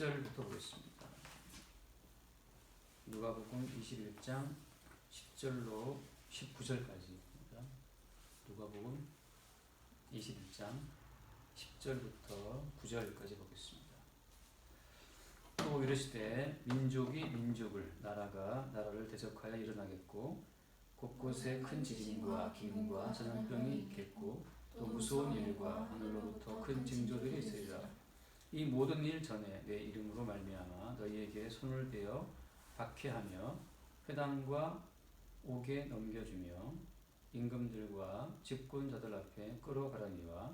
10절부터 보겠습니다. 누가복음 21장 10절로 19절까지입니다. 누가복음 21장 10절부터 9절까지 보겠습니다. 또 이르시되 민족이 민족을, 나라가 나라를 대적하여 일어나겠고 곳곳에 큰 지진과 기근과 전염병이 있겠고 또 무서운 일과 하늘로부터 큰 징조들이 있으리라. 이 모든 일 전에 내 이름으로 말미암아 너희에게 손을 대어 박해하며 회당과 옥에 넘겨주며 임금들과 집권자들 앞에 끌어가라니와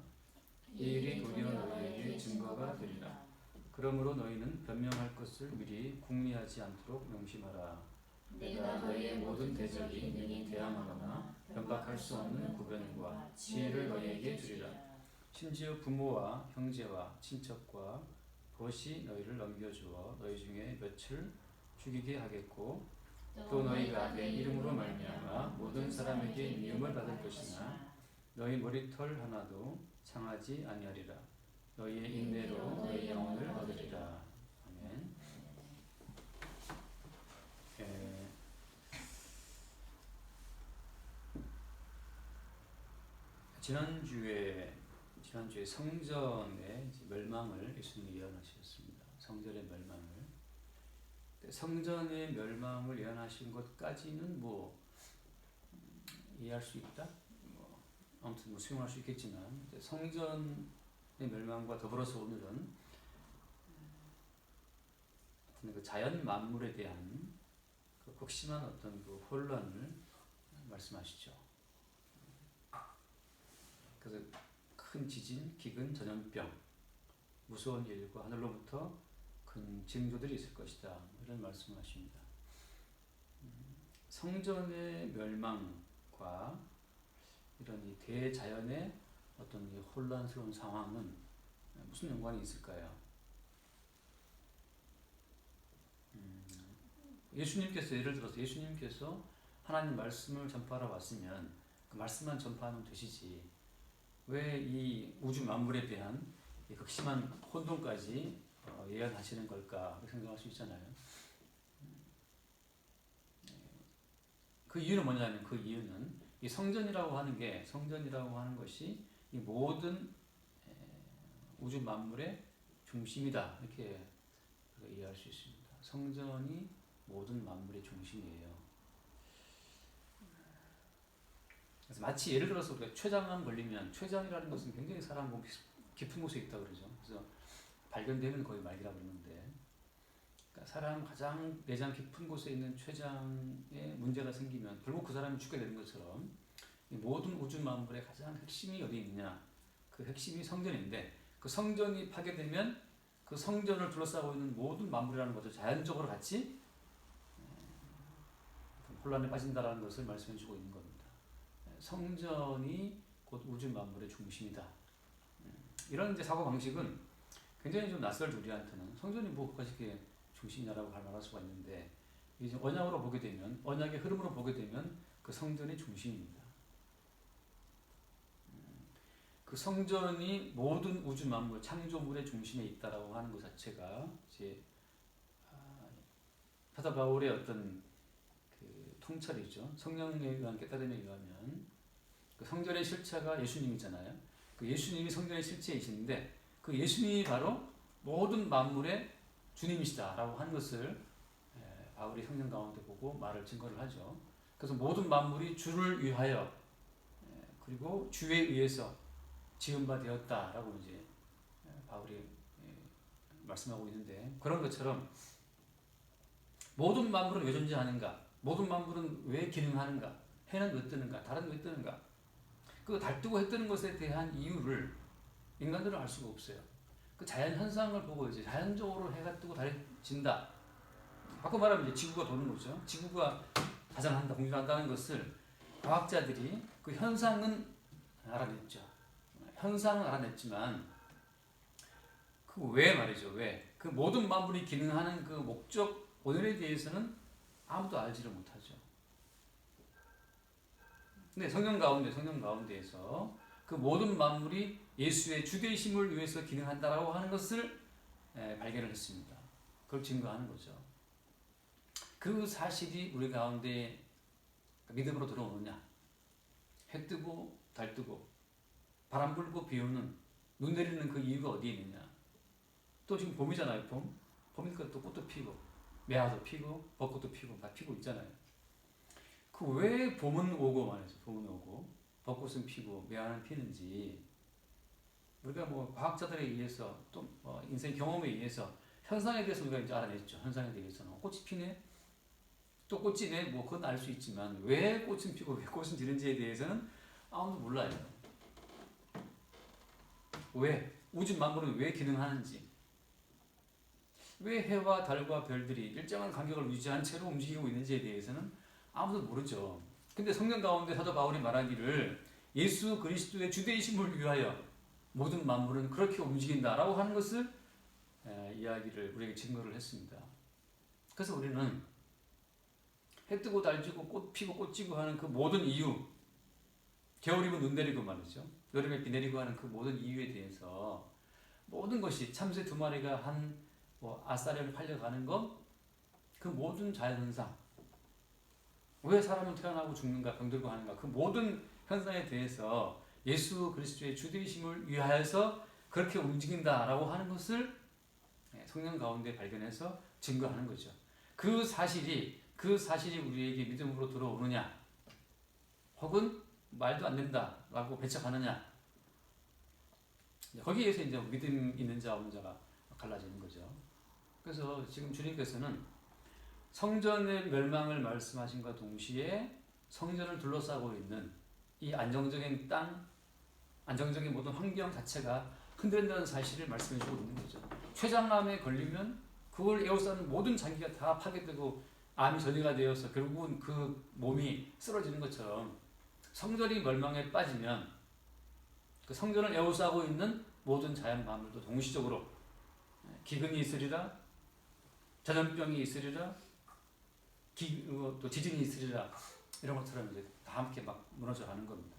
이 일이 도리어 너희에게 증거가 되리라. 그러므로 너희는 변명할 것을 미리 궁리하지 않도록 명심하라. 내가 너희의 모든 대적이 능히 대항하거나 변박할 수 없는 구변과 지혜를 너희에게 주리라. 심지어 부모와 형제와 친척과 벗이 너희를 넘겨주어 너희 중에 몇을 죽이게 하겠고 또 너희가 내 이름으로 말미암아 모든 사람에게 미움을 받을 것이나 너희 머리털 하나도 상하지 아니하리라. 너희의 인내로 너희 영혼을 얻으리라. 아멘. 지난주에 성전의 멸망을 예수님이 예언하셨습니다. 성전의 멸망을. 성전의 멸망을 예언하신 것까지는 이해할 수 있다. 아무튼 수용할 수 있겠지만 성전의 멸망과 더불어서 오늘은 그 자연 만물에 대한 그 극심한 어떤 그 혼란을 말씀하시죠. 그래서 큰 지진, 기근, 전염병, 무서운 일과 하늘로부터 큰 징조들이 있을 것이다. 이런 말씀을 하십니다. 성전의 멸망과 이런 이 대자연의 어떤 이 혼란스러운 상황은 무슨 연관이 있을까요? 예수님께서 예를 들어서 예수님께서 하나님 말씀을 전파하러 왔으면 그 말씀만 전파하면 되시지 왜 이 우주 만물에 대한 이 극심한 혼돈까지 예언하시는 걸까 생각할 수 있잖아요. 그 이유는 뭐냐면 그 이유는 이 성전이라고 하는 것이 이 모든 우주 만물의 중심이다 이렇게 이해할 수 있습니다. 성전이 모든 만물의 중심이에요. 그래서 마치 예를 들어서 우리가 췌장암 걸리면 췌장이라는 것은 굉장히 사람 몸 깊은 곳에 있다고 그러죠. 그래서 발견되면 거의 말기라 그러는데 그러니까 사람 가장 내장 깊은 곳에 있는 췌장에 문제가 생기면 결국 그 사람이 죽게 되는 것처럼 이 모든 우주 만물의 가장 핵심이 어디 있느냐 그 핵심이 성전인데 그 성전이 파괴되면 그 성전을 둘러싸고 있는 모든 만물이라는 것을 자연적으로 같이 혼란에 빠진다라는 것을 말씀해 주고 있는 겁니다. 성전이 곧 우주 만물의 중심이다. 이런 이제 사고 방식은 굉장히 좀 낯설죠 우리한테는. 성전이 그것이 중심이냐라고 말할 수가 있는데 이제 언약으로 보게 되면 언약의 흐름으로 보게 되면 그 성전이 중심입니다. 그 성전이 모든 우주 만물 창조물의 중심에 있다라고 하는 것 자체가 이제 사도 바울의 어떤 그 통찰이죠. 성령에 의한 깨달음에 의하면 그 성전의 실체가 예수님이잖아요. 그 예수님이 성전의 실체이신데 그 예수님이 바로 모든 만물의 주님이시다라고 하는 것을 바울이 성령 가운데 보고 말을 증거를 하죠. 그래서 모든 만물이 주를 위하여 그리고 주에 의해서 지은 바 되었다라고 이제 바울이 말씀하고 있는데 그런 것처럼 모든 만물은 왜 존재하는가? 모든 만물은 왜 기능하는가? 해는 왜 뜨는가? 달은 왜 뜨는가? 그 달 뜨고 해 뜨는 것에 대한 이유를 인간들은 알 수가 없어요. 그 자연 현상을 보고 이제 자연적으로 해가 뜨고 달이 진다. 바꿔 말하면 이제 지구가 도는 거죠. 지구가 자전한다, 공전한다는 것을 과학자들이 그 현상은 알아냈죠. 현상은 알아냈지만 그 왜 말이죠. 왜? 그 모든 만물이 기능하는 그 목적 원인에 대해서는 아무도 알지를 못하죠. 근데 성령 가운데에서 그 모든 만물이 예수의 주되심을 위해서 기능한다라고 하는 것을 발견을 했습니다. 그걸 증거하는 거죠. 그 사실이 우리 가운데 믿음으로 들어오느냐? 해 뜨고 달 뜨고 바람 불고 비 오는 눈 내리는 그 이유가 어디에 있느냐? 또 지금 봄이잖아요. 봄이니까 또 꽃도 피고 매화도 피고 벚꽃도 피고 다 피고 있잖아요. 그 왜 봄은 오고 말이죠. 봄은 오고 벚꽃은 피고 매화는 피는지 우리가 뭐 과학자들에 의해서 또 인생 경험에 의해서 현상에 대해서 우리가 이제 알아냈죠. 현상에 대해서는 꽃이 피네, 또 꽃이네, 뭐 그건 알 수 있지만 왜 꽃은 피고 왜 꽃은 지는지에 대해서는 아무도 몰라요. 왜 우주 만물은 왜 기능하는지, 왜 해와 달과 별들이 일정한 간격을 유지한 채로 움직이고 있는지에 대해서는 아무도 모르죠. 근데 성경 가운데 사도 바울이 말하기를 예수 그리스도의 주되심을 위하여 모든 만물은 그렇게 움직인다라고 하는 것을 이야기를 우리에게 증거를 했습니다. 그래서 우리는 해 뜨고 달 지고 꽃 피고 꽃 지고 하는 그 모든 이유, 겨울이면 눈 내리고 말이죠. 여름에 비 내리고 하는 그 모든 이유에 대해서 모든 것이 참새 두 마리가 한 아싸리를 팔려가는 것, 그 모든 자연현상, 왜 사람은 태어나고 죽는가, 병들고 하는가, 그 모든 현상에 대해서 예수 그리스도의 주되심을 위하여서 그렇게 움직인다라고 하는 것을 성령 가운데 발견해서 증거하는 거죠. 그 사실이 우리에게 믿음으로 들어오느냐, 혹은 말도 안 된다라고 배척하느냐, 거기에서 이제 믿음 있는 자와 없는 자가 갈라지는 거죠. 그래서 지금 주님께서는 성전의 멸망을 말씀하신과 동시에 성전을 둘러싸고 있는 이 안정적인 땅, 안정적인 모든 환경 자체가 흔들린다는 사실을 말씀해 주고 있는 거죠. 췌장암에 걸리면 그걸 에워싸는 모든 장기가 다 파괴되고 암이 전이가 되어서 결국은 그 몸이 쓰러지는 것처럼 성전이 멸망에 빠지면 그 성전을 에워싸고 있는 모든 자연 만물도 동시적으로 기근이 있으리라, 전염병이 있으리라, 또 지진이 있으리라, 이런 것처럼 이제 다 함께 막 무너져가는 겁니다.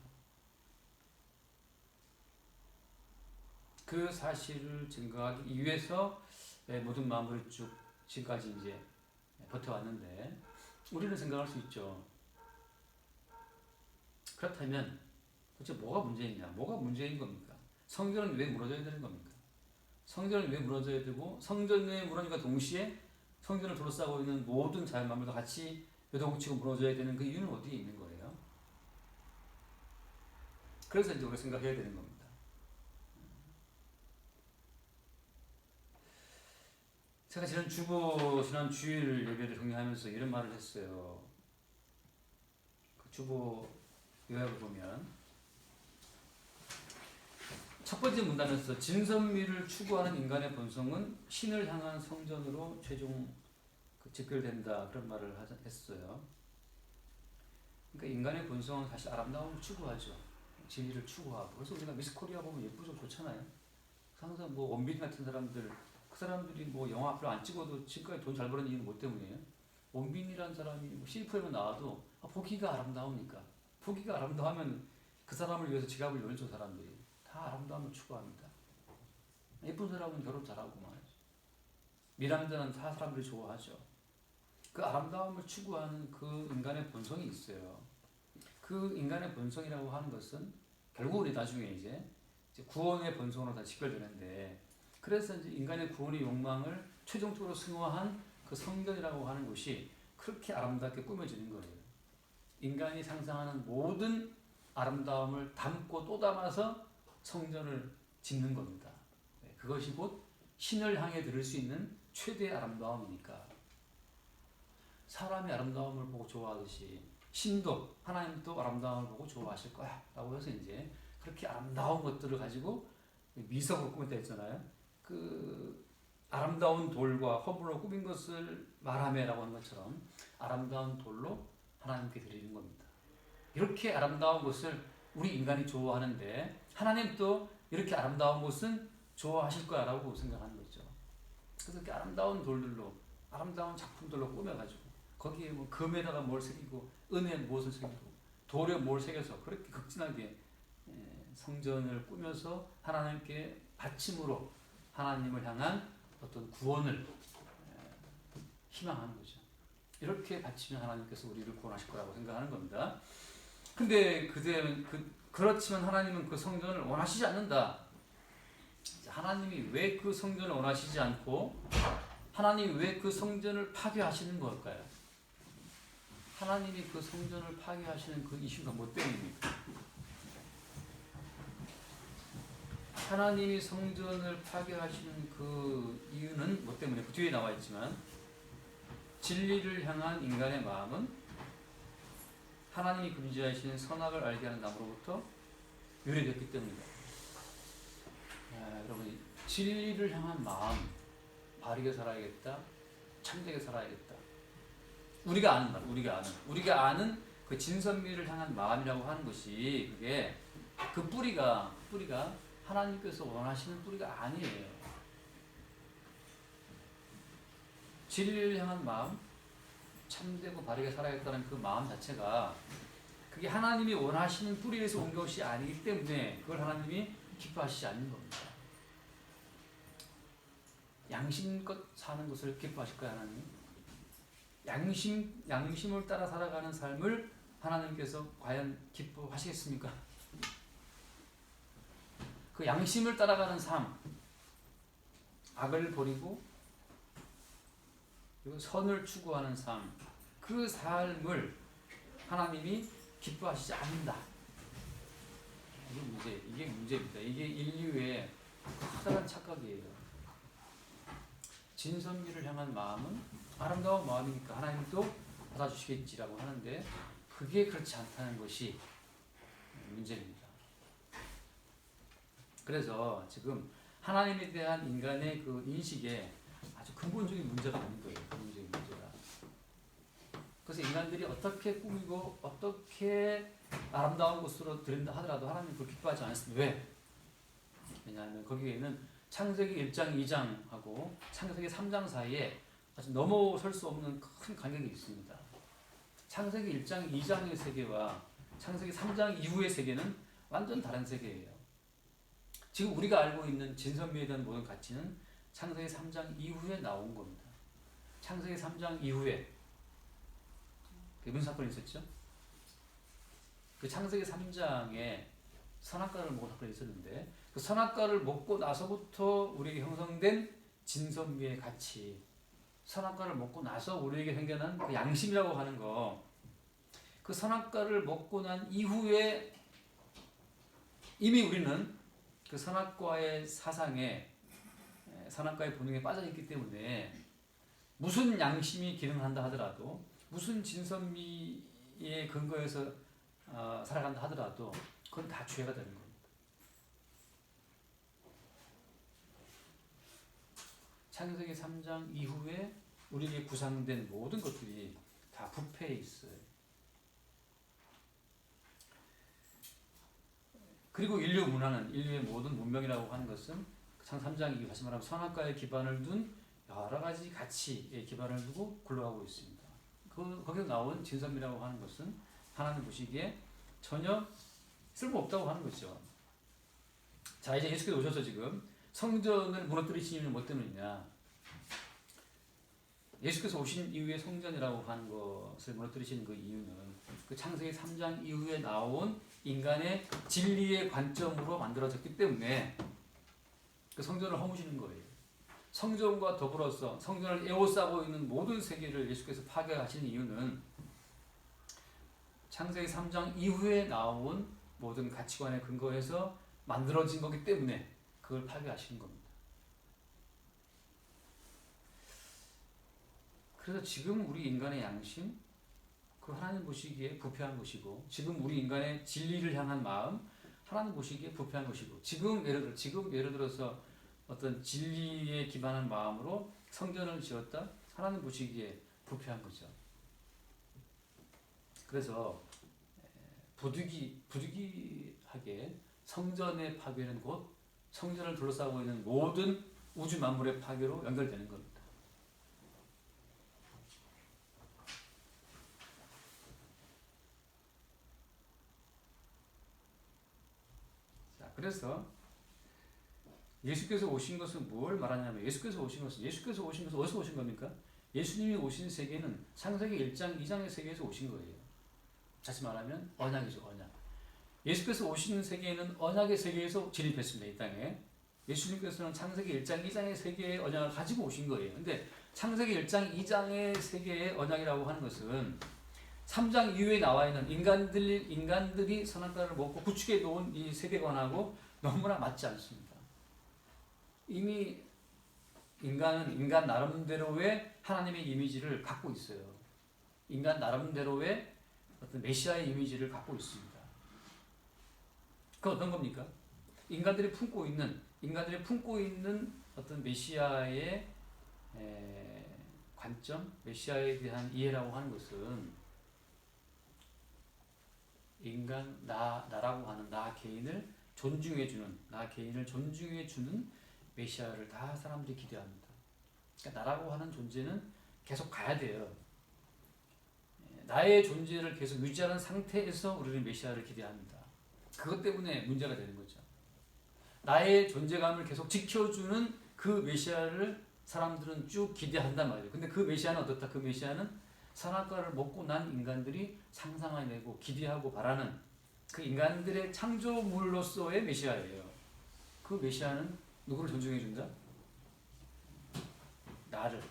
그 사실을 증거하기 위해서 모든 만물을 쭉 지금까지 이제 버텨왔는데, 우리는 생각할 수 있죠. 그렇다면 도대체 뭐가 문제있냐? 뭐가 문제인 겁니까? 성전은 왜 무너져야 되는 겁니까? 성전은 왜 무너져야 되고, 성전의 무너짐과 동시에 성전을 둘러싸고 있는 모든 자연 만물도 같이 요동치고 무너져야 되는 그 이유는 어디에 있는 거예요? 그래서 이제 우리가 생각해야 되는 겁니다. 제가 지난 주일 예배를 정리하면서 이런 말을 했어요. 그 주보 요약을 보면 첫 번째 문단에서 진선미를 추구하는 인간의 본성은 신을 향한 성전으로 최종 직결된다, 그런 말을 했어요. 그러니까 인간의 본성은 사실 아름다움을 추구하죠. 진리를 추구하고. 그래서 우리가 미스 코리아 보면 예쁘죠, 좋잖아요. 항상 뭐 원빈 같은 사람들, 그 사람들이 뭐 영화 앞으로 안 찍어도 지금까지 돈 잘 버는 이유는 뭐 때문이에요? 원빈이라는 사람이 뭐 CF에만 나와도 보기가 아름다우니까. 보기가 아름다우면 그 사람을 위해서 지갑을 열죠, 사람들이. 다 아름다움을 추구합니다. 예쁜 사람은 결혼 잘하고 말이죠. 미남자는 다 사람들이 좋아하죠. 그 아름다움을 추구하는 그 인간의 본성이 있어요. 그 인간의 본성이라고 하는 것은 결국은 나중에 이제 구원의 본성으로 다 직결되는데, 그래서 이제 인간의 구원의 욕망을 최종적으로 승화한 그 성전이라고 하는 것이 그렇게 아름답게 꾸며지는 거예요. 인간이 상상하는 모든 아름다움을 담고 또 담아서 성전을 짓는 겁니다. 그것이 곧 신을 향해 들을 수 있는 최대의 아름다움이니까. 사람이 아름다움을 보고 좋아하듯이 신도, 하나님도 아름다움을 보고 좋아하실 거야 라고 해서 이제 그렇게 아름다운 것들을 가지고 미석으로 꾸몄다 했잖아요. 그 아름다운 돌과 허물로 꾸민 것을 말하매라고 하는 것처럼 아름다운 돌로 하나님께 드리는 겁니다. 이렇게 아름다운 것을 우리 인간이 좋아하는데 하나님도 이렇게 아름다운 것은 좋아하실 거야 라고 생각하는 거죠. 그래서 이렇게 아름다운 돌들로, 아름다운 작품들로 꾸며가지고 거기에 뭐 금에다가 뭘 새기고 은에 무엇을 새기고 돌에 뭘 새겨서 그렇게 극진하게 성전을 꾸며서 하나님께 바침으로 하나님을 향한 어떤 구원을 희망하는 거죠. 이렇게 바치면 하나님께서 우리를 구원하실 거라고 생각하는 겁니다. 근데 그렇지만 하나님은 그 성전을 원하시지 않는다. 하나님이 왜 그 성전을 원하시지 않고 하나님이 왜 그 성전을 파괴하시는 걸까요? 하나님이 그 성전을 파괴하시는 그 이유가 뭐 때문입니까? 하나님이 성전을 파괴하시는 그 이유는 뭐 때문에 그 뒤에 나와 있지만 진리를 향한 인간의 마음은 하나님이 금지하신 선악을 알게 하는 나무로부터 유래됐기 때문이다. 여러분, 진리를 향한 마음, 바르게 살아야겠다, 참되게 살아야겠다. 우리가 아는 그 진선미를 향한 마음이라고 하는 것이 그게 그 뿌리가 하나님께서 원하시는 뿌리가 아니에요. 진리를 향한 마음, 참되고 바르게 살아야겠다는 그 마음 자체가 그게 하나님이 원하시는 뿌리에서 온 것이 아니기 때문에 그걸 하나님이 기뻐하시지 않는 겁니다. 양심껏 사는 것을 기뻐하실까요, 하나님? 양심을 따라 살아가는 삶을 하나님께서 과연 기뻐하시겠습니까? 그 양심을 따라가는 삶, 악을 버리고 그리고 선을 추구하는 삶, 그 삶을 하나님이 기뻐하시지 않는다. 이게 문제입니다. 이게 인류의 커다란 착각이에요. 진선미를 향한 마음은 아름다운 마음이니까 하나님이 또 받아주시겠지라고 하는데 그게 그렇지 않다는 것이 문제입니다. 그래서 지금 하나님에 대한 인간의 그 인식에 아주 근본적인 문제가 있는 거예요. 근본적인 문제가. 그래서 인간들이 어떻게 꾸미고 어떻게 아름다운 곳으로 드린다 하더라도 하나님 그걸 기뻐하지 않습니다. 왜? 왜냐하면 거기에는 창세기 1장 2장하고 창세기 3장 사이에 아주 넘어설 수 없는 큰 간격이 있습니다. 창세기 1장 2장의 세계와 창세기 3장 이후의 세계는 완전 다른 세계예요. 지금 우리가 알고 있는 진선미에 대한 모든 가치는 창세기 3장 이후에 나온 겁니다. 창세기 3장 이후에 무슨 사건이 있었죠? 그 창세기 3장에 선악과를 먹은 사건이 있었는데 그 선악과를 먹고 나서부터 우리에게 형성된 진선미의 가치, 선악과를 먹고 나서 우리에게 생겨난 그 양심이라고 하는 거, 그 선악과를 먹고 난 이후에 이미 우리는 그 선악과의 사상에, 선악과의 본능에 빠져있기 때문에 무슨 양심이 기능한다 하더라도, 무슨 진선미의 근거에서 살아간다 하더라도 그건 다 죄가 되는 겁니다. 창세기 3장 이후에 우리에게 구상된 모든 것들이 다 부패해 있어요. 그리고 인류 문화는, 인류의 모든 문명이라고 하는 것은 창 3장 이후, 다시 말하면 선악과에 기반을 둔 여러 가지 가치에 기반을 두고 굴러가고 있습니다. 거기서 나온 진선미라고 하는 것은 하나님 보시기에 전혀 쓸모없다고 하는 것이죠. 자, 이제 예수께서 오셔서 지금 성전을 무너뜨리신 이유는 뭐 때문이냐? 예수께서 오신 이후에 성전이라고 하는 것을 무너뜨리신 그 이유는 그 창세기 3장 이후에 나온 인간의 진리의 관점으로 만들어졌기 때문에 그 성전을 허무시는 거예요. 성전과 더불어서 성전을 에워싸고 있는 모든 세계를 예수께서 파괴하신 이유는 창세기 3장 이후에 나온 모든 가치관의 근거에서 만들어진 거기 때문에 그걸 파괴하시는 겁니다. 그래서 지금 우리 인간의 양심, 그 하나님 보시기에 부패한 것이고, 지금 우리 인간의 진리를 향한 마음, 하나님 보시기에 부패한 것이고, 지금 예를 들어서 어떤 진리에 기반한 마음으로 성전을 지었다, 하나님 보시기에 부패한 거죠. 그래서 부득이하게 성전의 파괴는 곧 성전을 둘러싸고 있는 모든 우주 만물의 파괴로 연결되는 겁니다. 자, 그래서 예수께서 오신 것은 뭘 말하냐면, 예수께서 오신 것은 어디서 오신 겁니까? 예수님이 오신 세계는 창세기 1장, 2장의 세계에서 오신 거예요. 다시 말하면 언약이죠, 언약. 예수께서 오시는 세계에는 언약의 세계에서 진입했습니다, 이 땅에. 예수님께서는 창세기 1장, 2장의 세계의 언약을 가지고 오신 거예요. 근데 창세기 1장, 2장의 세계의 언약이라고 하는 것은 3장 이후에 나와 있는 인간들이 선악과를 먹고 구축해 놓은 이 세계관하고 너무나 맞지 않습니다. 이미 인간은 인간 나름대로의 하나님의 이미지를 갖고 있어요. 인간 나름대로의 어떤 메시아의 이미지를 갖고 있습니다. 그 어떤 겁니까? 인간들이 품고 있는 어떤 메시아의 관점, 메시아에 대한 이해라고 하는 것은 인간 나라고 하는 나 개인을 존중해주는 메시아를 다 사람들이 기대합니다. 그러니까 나라고 하는 존재는 계속 가야 돼요. 나의 존재를 계속 유지하는 상태에서 우리는 메시아를 기대합니다. 그것 때문에 문제가 되는 거죠. 나의 존재감을 계속 지켜주는 그 메시아를 사람들은 쭉 기대한단 말이에요. 근데 그 메시아는 어떻다? 그 메시아는 선악과를 먹고 난 인간들이 상상해내고 기대하고 바라는 그 인간들의 창조물로서의 메시아예요. 그 메시아는 누구를 존중해준다? 나를.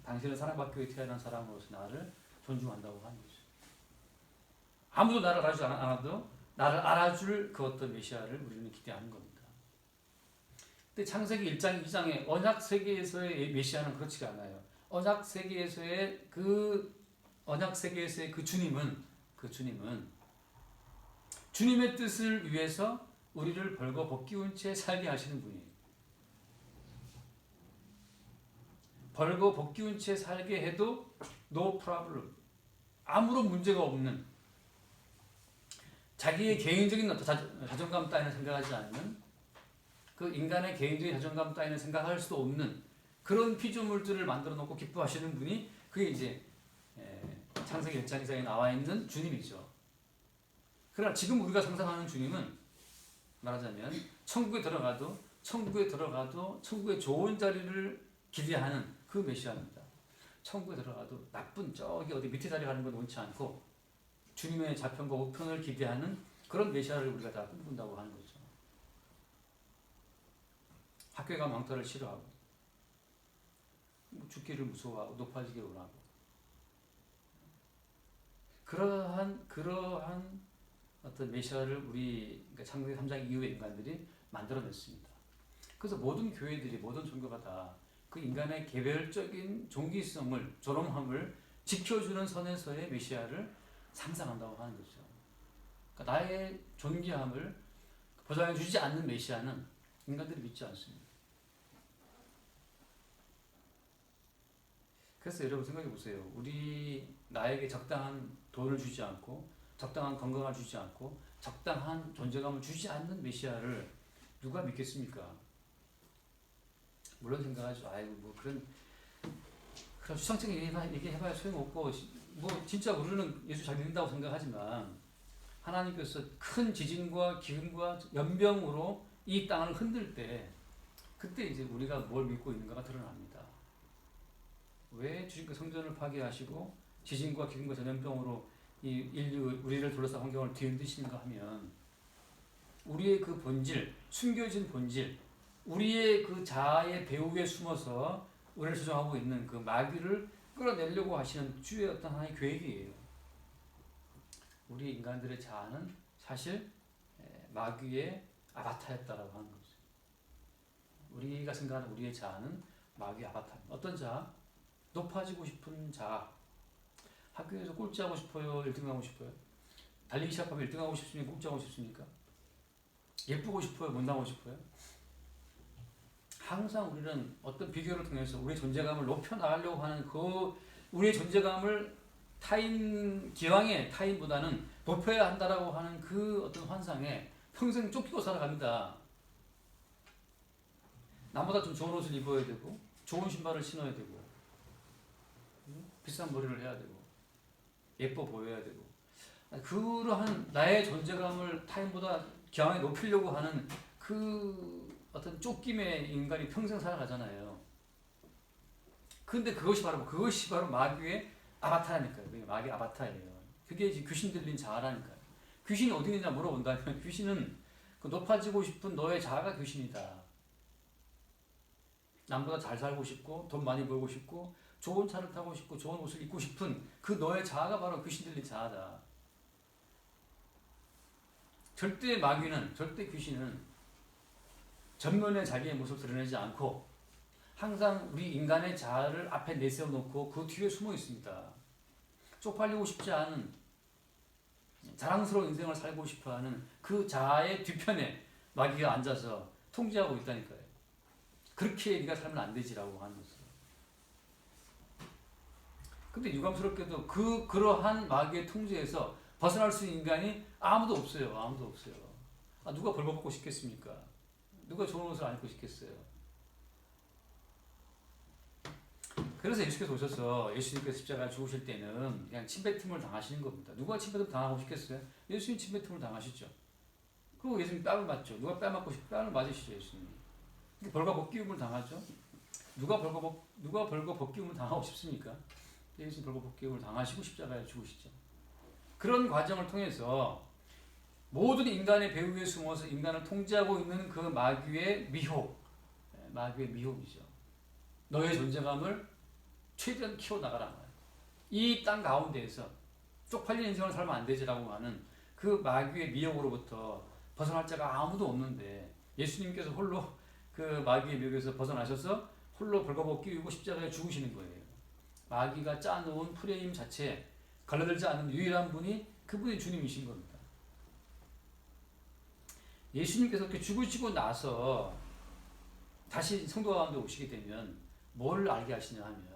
당신은 사랑받기 위해 태어난 사람으로서 나를 존중한다고 하는 거죠. 아무도 나를 알아주지 않아도 나를 알아줄 그 어떤 메시아를 우리는 기대하는 겁니다. 근데 창세기 1장, 2장의 언약 세계에서의 메시아는 그렇지가 않아요. 언약 세계에서의 그 주님은 주님의 뜻을 위해서 우리를 벌거 벗기운 채 살게 하시는 분이에요. 벌거 벗기운 채 살게 해도 no problem. 아무런 문제가 없는, 자기의 개인적인 자존감 따위는 생각하지 않는, 그 인간의 개인적인 자존감 따위는 생각할 수도 없는 그런 피조물들을 만들어 놓고 기뻐하시는 분이, 그게 이제 창세기 1장 2장에 나와 있는 주님이죠. 그러나 지금 우리가 상상하는 주님은 말하자면 천국에 들어가도 천국의 좋은 자리를 기대하는 그 메시아입니다. 천국에 들어가도 나쁜 저기 어디 밑에 자리 가는 건 원치 않고 주님의 좌편과 우편을 기대하는 그런 메시아를 우리가 다 꿈꾼다고 하는 거죠. 학교에 가면 왕따를 싫어하고 죽기를 무서워하고 높아지기를 원하고 그러한 어떤 메시아를 우리 창세기 3장 이후의 인간들이 만들어냈습니다. 그래서 모든 교회들이, 모든 종교가 다 그 인간의 개별적인 종기성을, 존엄함을 지켜주는 선에서의 메시아를 상상한다고 하는 거죠. 그러니까 나의 존귀함을 보장해주지 않는 메시아는 인간들이 믿지 않습니다. 그래서 여러분 생각해 보세요. 나에게 적당한 돈을 주지 않고, 적당한 건강을 주지 않고, 적당한 존재감을 주지 않는 메시아를 누가 믿겠습니까? 물론 생각하죠. 아이고 뭐 그런 추상적인 얘기해봐야 소용없고, 뭐 진짜 우리는 예수 잘 믿는다고 생각하지만 하나님께서 큰 지진과 기근과 연병으로 이 땅을 흔들 때, 그때 이제 우리가 뭘 믿고 있는가가 드러납니다. 왜 주님께서 성전을 파괴하시고 지진과 기근과 전염병으로 이 인류, 우리를 둘러싼 환경을 뒤흔드시는가 하면, 우리의 그 본질, 숨겨진 본질, 우리의 그 자아의 배후에 숨어서 우리를 조종하고 있는 그 마귀를 끌어내려고 하시는 주의 어떤 하나의 계획이에요. 우리 인간들의 자아는 사실 마귀의 아바타였다라고 하는 거죠. 우리가 생각하는 우리의 자아는 마귀의 아바타입니다. 어떤 자아? 높아지고 싶은 자아. 학교에서 꼴찌하고 싶어요? 1등 하고 싶어요? 달리기 시합하면 1등 하고 싶습니까? 꼴찌하고 싶습니까? 예쁘고 싶어요? 못나고 싶어요? 항상 우리는 어떤 비교를 통해서 우리의 존재감을 높여나가려고 하는 그 우리의 존재감을 기왕의 타인보다는 높여야 한다라고 하는 그 어떤 환상에 평생 쫓기고 살아갑니다. 나보다 좀 좋은 옷을 입어야 되고, 좋은 신발을 신어야 되고, 비싼 머리를 해야 되고, 예뻐 보여야 되고, 그러한 나의 존재감을 타인보다 기왕에 높이려고 하는 그 어떤 쫓김의 인간이 평생 살아가잖아요. 근데 그것이 바로 마귀의 아바타라니까요. 그게 마귀의 아바타예요. 그게 이제 귀신 들린 자아라니까요. 귀신이 어디 있느냐 물어본다면 귀신은 그 높아지고 싶은 너의 자아가 귀신이다. 남보다 잘 살고 싶고 돈 많이 벌고 싶고 좋은 차를 타고 싶고 좋은 옷을 입고 싶은 그 너의 자아가 바로 귀신 들린 자아다. 절대 귀신은 전면에 자기의 모습을 드러내지 않고 항상 우리 인간의 자아를 앞에 내세워 놓고 그 뒤에 숨어 있습니다. 쪽팔리고 싶지 않은 자랑스러운 인생을 살고 싶어하는 그 자아의 뒤편에 마귀가 앉아서 통제하고 있다니까요. 그렇게 네가 살면 안 되지라고 하는 것을. 근데 유감스럽게도 그러한 마귀의 통제에서 벗어날 수 있는 인간이 아무도 없어요. 누가 벌거벗고 싶겠습니까? 누가 좋은 옷을 안 입고 싶겠어요? 그래서 예수께서 오셔서 예수님께서 십자가에 죽으실 때는 그냥 침뱉음을 당하시는 겁니다. 누가 침뱉음 당하고 싶겠어요? 예수님 침뱉음을 당하시죠. 그리고 예수님 뺨을 맞죠. 누가 뺨 맞고 싶 뺨을 맞으시죠, 예수님이. 벌거벗기움을 당하죠. 누가 벌거벗기움을 당하고 싶습니까? 예수님 벌거벗기움을 당하시고 십자가에 죽으시죠. 그런 과정을 통해서 모든 인간의 배후에 숨어서 인간을 통제하고 있는 그 마귀의 미혹이죠. 너의 존재감을 최대한 키워나가라. 이 땅 가운데에서 쪽팔린 인생을 살면 안 되지라고 하는 그 마귀의 미혹으로부터 벗어날 자가 아무도 없는데 예수님께서 홀로 그 마귀의 미혹에서 벗어나셔서 홀로 벌거벗기고 십자가에 죽으시는 거예요. 마귀가 짜놓은 프레임 자체에 걸러들지 않는 유일한 분이 그분이 주님이신 겁니다. 예수님께서 그렇게 죽으시고 나서 다시 성도 가운데 오시게 되면 뭘 알게 하시냐 하면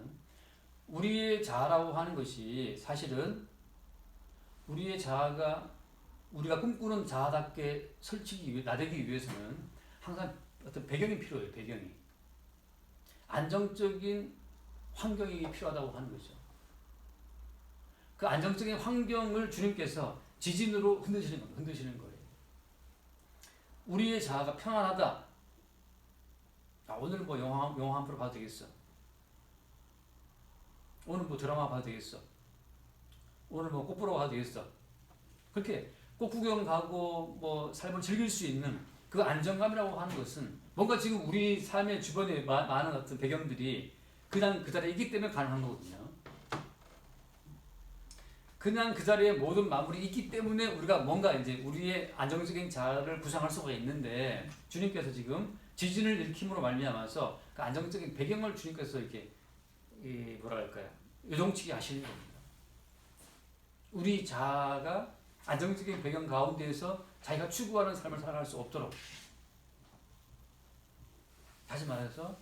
우리의 자아라고 하는 것이 사실은 우리의 자아가 우리가 꿈꾸는 자아답게 나되기 위해서는 항상 어떤 배경이 필요해요. 배경이. 안정적인 환경이 필요하다고 하는 거죠. 그 안정적인 환경을 주님께서 지진으로 흔드시는 거예요. 우리의 자아가 편안하다. 오늘 뭐 영화 한 프로 봐도 되겠어. 오늘 뭐 드라마 봐도 되겠어. 오늘 뭐 꽃 보러 가도 되겠어. 그렇게 꽃 구경 가고 뭐 삶을 즐길 수 있는 그 안정감이라고 하는 것은 뭔가 지금 우리 삶의 주변에 많은 어떤 배경들이 그냥 그 자리에 있기 때문에 가능한 거거든요. 그냥 그 자리에 모든 마무리 있기 때문에 우리가 뭔가 이제 우리의 안정적인 자아를 구상할 수가 있는데 주님께서 지금 지진을 일으킴으로 말미암아서 그 안정적인 배경을 주님께서 이렇게 뭐랄까요? 요동치게 하시는 겁니다. 우리 자아가 안정적인 배경 가운데에서 자기가 추구하는 삶을 살아갈 수 없도록 다시 말해서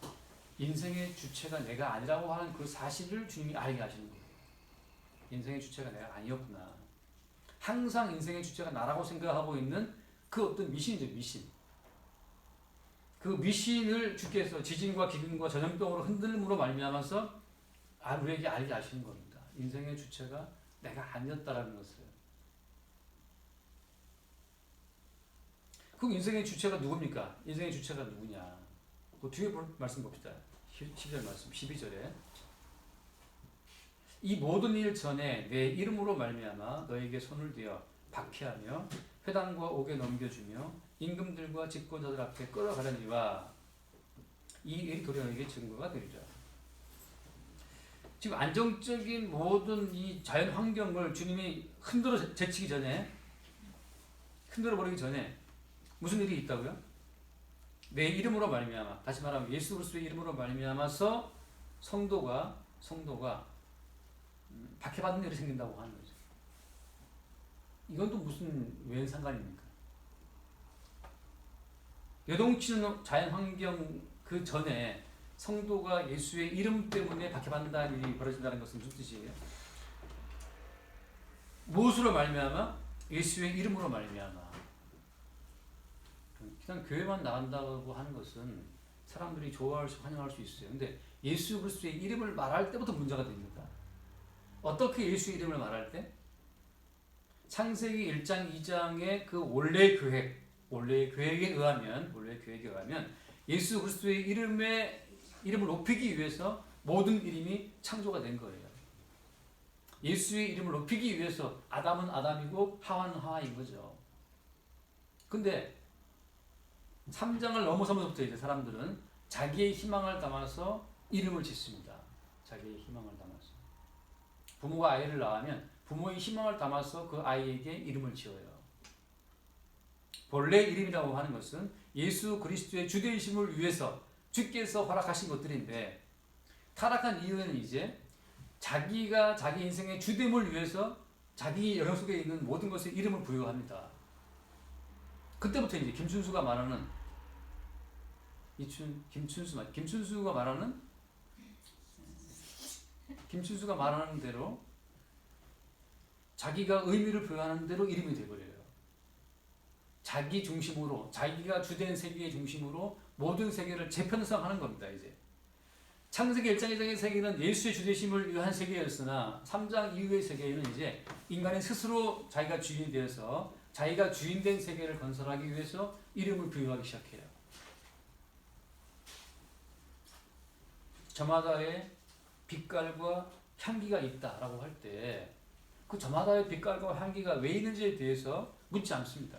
인생의 주체가 내가 아니라고 하는 그 사실을 주님이 알게 하시는 거예요. 인생의 주체가 내가 아니었구나. 항상 인생의 주체가 나라고 생각하고 있는 그 어떤 미신이죠. 미신. 그 미신을 주께서 지진과 기근과 전염병으로 흔들므로 말미암아서 우리에게 알게 하시는 겁니다. 인생의 주체가 내가 아니었다라는 것을. 그럼 인생의 주체가 누굽니까? 인생의 주체가 누구냐? 그 뒤에 말씀 봅시다. 10절 말씀, 12절에 이 모든 일 전에 내 이름으로 말미암아 너에게 손을 대어 박해하며 회당과 옥에 넘겨주며 임금들과 집권자들 앞에 끌어가려니와 이 일이 도리어에게 증거가 되리라. 지금 안정적인 모든 이 자연 환경을 주님이 흔들어 버리기 전에 무슨 일이 있다고요? 내 이름으로 말미암아, 다시 말하면 예수 그리스도의 이름으로 말미암아서 성도가 박해받는 일이 생긴다고 하는 거죠. 이건 또 무슨 웬 상관입니까? 요동치는 자연 환경 그 전에 성도가 예수의 이름 때문에 박해받는다는 일이 벌어진다는 것은 무슨 뜻이에요? 무엇으로 말미암아? 예수의 이름으로 말미암아. 그냥 교회만 나간다고 하는 것은 사람들이 좋아할 수, 환영할 수 있어요. 근데 예수 그리스도의 이름을 말할 때부터 문제가 됩니다. 어떻게 예수의 이름을 말할 때? 창세기 1장, 2장의 그 원래 계획에 의하면 예수 그리스도의 이름을 높이기 위해서 모든 이름이 창조가 된 거예요. 예수의 이름을 높이기 위해서 아담은 아담이고 하와는 하와인 거죠. 근데 3장을 넘어서면서부터 이제 사람들은 자기의 희망을 담아서 이름을 짓습니다. 자기의 희망을 담아서. 부모가 아이를 낳으면 부모의 희망을 담아서 그 아이에게 이름을 지어요. 본래 이름이라고 하는 것은 예수 그리스도의 주되심을 위해서 주께서 허락하신 것들인데, 타락한 이후에는 이제 자기가 자기 인생의 주됨을 위해서 자기 영역 속에 있는 모든 것에 이름을 부여합니다. 그때부터 이제 김춘수가 말하는 김춘수가 말하는 대로 자기가 의미를 부여하는 대로 이름이 되어버려요. 자기 중심으로, 자기가 주된 세계의 중심으로 모든 세계를 재편성하는 겁니다. 이제 창세기 1장 2장의 세계는 예수의 주되심을 위한 세계였으나 3장 이후의 세계에는 이제 인간이 스스로 자기가 주인이 되어서 자기가 주인된 세계를 건설하기 위해서 이름을 부여하기 시작해요. 저마다의 빛깔과 향기가 있다라고 할 때 그 저마다의 빛깔과 향기가 왜 있는지에 대해서 묻지 않습니다.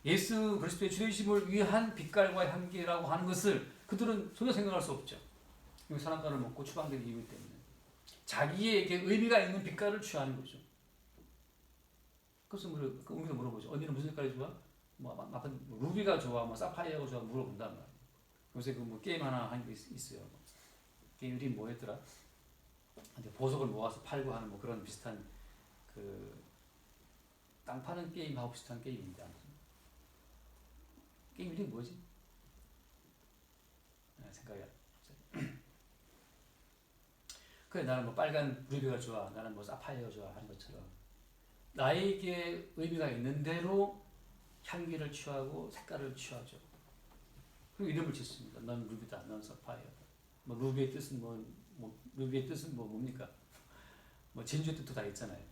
예수 그리스도의 주되심을 위한 빛깔과 향기라고 하는 것을 그들은 전혀 생각할 수 없죠. 선악과를 먹고 추방된 이유 때문에 자기에게 의미가 있는 빛깔을 취하는 거죠. 그래서 우리도 물어보죠. 언니는 무슨 색깔이 좋아? 루비가 좋아, 사파이어가 좋아 물어본단 말이에요. 요새 게임 하나 한 게 있어요. 게임 이름이 뭐였더라? 보석을 모아서 팔고 하는 그런 비슷한 땅 파는 게임하고 비슷한 게임인데, 게임 이름이 뭐지? 생각이 안 나요. 그래, 나는 빨간 루비가 좋아, 나는 사파이어가 좋아 하는 것처럼 나에게 의미가 있는 대로 향기를 취하고 색깔을 취하죠. 그리고 이름을 짓습니다. 넌 루비다, 넌 사파이어다. 루비의 뜻은 뭡니까? 진주의 뜻도 다 있잖아요.